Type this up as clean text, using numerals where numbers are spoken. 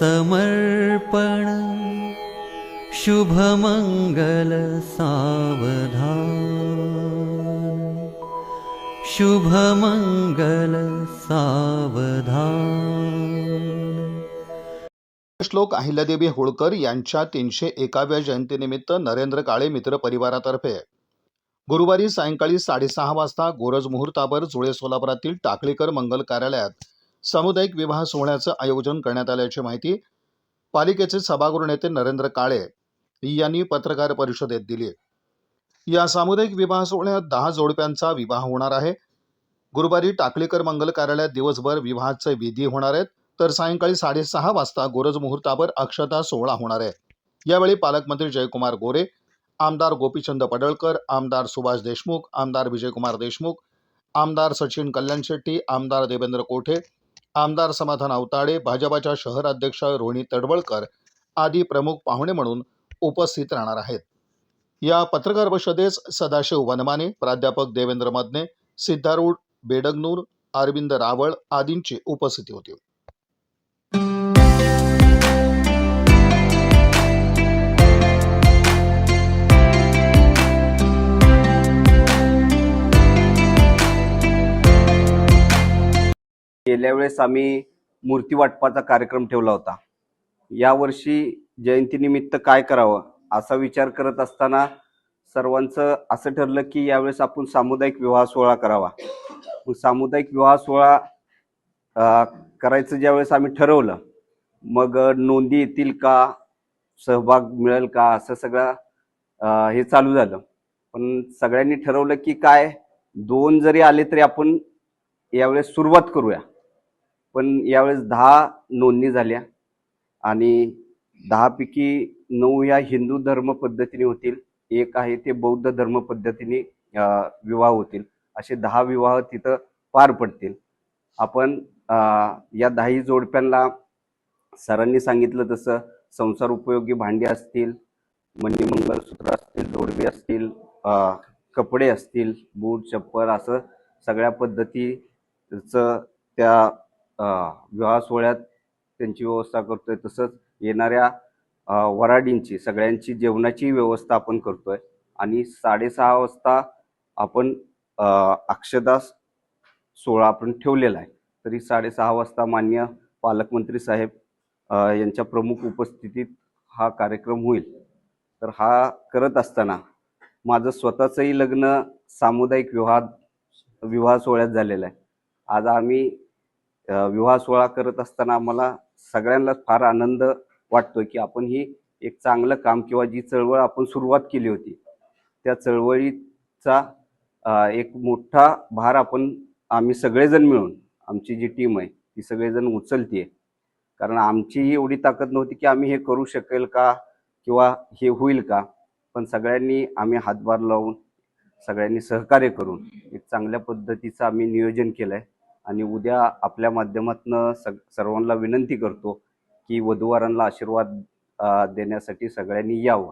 समर्पण शुभमंगल सावधान शुभमंगल सावधान। श्लोक अहिल्यादेवी होळकर यांच्या 301व्या जयंतीनिमित्त नरेंद्र काळे मित्र परिवारातर्फे गुरुवारी सायंकाळी 6:30 वाजता गोरज मुहूर्तावर जुळे सोलापुरातील टाकळीकर मंगल कार्यालयात सामुदायिक विवाह सोहळ्याचं आयोजन करण्यात आल्याची माहिती पालिकेचे सभागृह नेते नरेंद्र काळे यांनी पत्रकार परिषदेत दिली। या सामुदायिक विवाह सोहळ्यात 10 जोडप्यांचा विवाह होणार आहे। गुरुवारी टाकळीकर मंगल कार्यालयात दिवसभर विवाहाचे विधी होणार आहेत, तर सायंकाळी 6:30 वाजता गोरज मुहूर्तावर अक्षता सोहळा होणार आहे। यावेळी पालकमंत्री जयकुमार गोरे, आमदार गोपीचंद पडळकर, आमदार सुभाष देशमुख, आमदार विजयकुमार देशमुख, आमदार सचिन कल्याण शेट्टी, आमदार देवेंद्र कोठे, आमदार समाधान अवताडे, भाजपाच्या शहर अध्यक्ष रोहिणी तडवळकर आदी प्रमुख पाहुणे म्हणून उपस्थित राहणार आहेत। या पत्रकार परिषदेस सदाशिव वनमाने, प्राध्यापक देवेंद्र मदने, सिद्धारूढ बेडगनूर, अरविंद रावळ आदींची उपस्थिती होती। गेल्या वेळेस आम्ही मूर्ती वाटपाचा कार्यक्रम ठेवला होता। यावर्षी जयंतीनिमित्त काय करावं असा विचार करत असताना सर्वांचं असं ठरलं की यावेळेस आपण सामुदायिक विवाह सोहळा करावा। मग सामुदायिक विवाह सोहळा करायचं ज्यावेळेस आम्ही ठरवलं, मग नोंदी येतील का, सहभाग मिळेल का, असं सगळं हे चालू झालं। पण सगळ्यांनी ठरवलं की काय 2 जरी आले तरी आपण यावेळेस सुरुवात करूया। पण यावेळेस 10 नोंदणी झाल्या आणि 10 पैकी 9 या हिंदू धर्म पद्धतीने होतील, 1 आहे ते बौद्ध धर्म पद्धतीने विवाह होतील। असे 10 विवाह तिथं पार पडतील। आपण या 10 जोडप्यांना सरांनी सांगितलं तसं संसार उपयोगी भांडी असतील, मणी मंगळसूत्र असतील, जोडवे असतील, कपडे असतील, बूट चप्पल, असं सगळ्या पद्धतीचं त्या विवाह सोहळ्यात त्यांची व्यवस्था करतोय। तसंच येणाऱ्या वराडींची सगळ्यांची जेवणाची व्यवस्था आपण करतोय आणि 6:30 वाजता आपण अक्षता सोहळा आपण ठेवलेला आहे। तरी 6:30 वाजता माननीय पालकमंत्री साहेब यांच्या प्रमुख उपस्थितीत हा कार्यक्रम होईल। तर हा करत असताना माझं स्वतःचंही लग्न सामुदायिक विवाह सोहळ्यात झालेलं आहे। आज आम्ही विवाह सोहळा करत असताना आम्हाला सगळ्यांनाच फार आनंद वाटतोय की आपण ही एक चांगलं काम किंवा जी चळवळ आपण सुरुवात केली होती त्या चळवळीचा एक मोठा भार आम्ही सगळेजण मिळून, आमची जी टीम आहे ती सगळेजण उचलतीये। कारण आमचीही एवढी ताकद नव्हती की आम्ही हे करू शकेल का किंवा हे होईल का, पण सगळ्यांनी आम्ही हातभार लावून सगळ्यांनी सहकार्य करून एक चांगल्या पद्धतीचं आम्ही नियोजन केलंय। आणि उद्या आपल्या माध्यमातून सर्वांना विनंती करतो की वधूवरांना आशीर्वाद देण्यासाठी सगळ्यांनी यावं।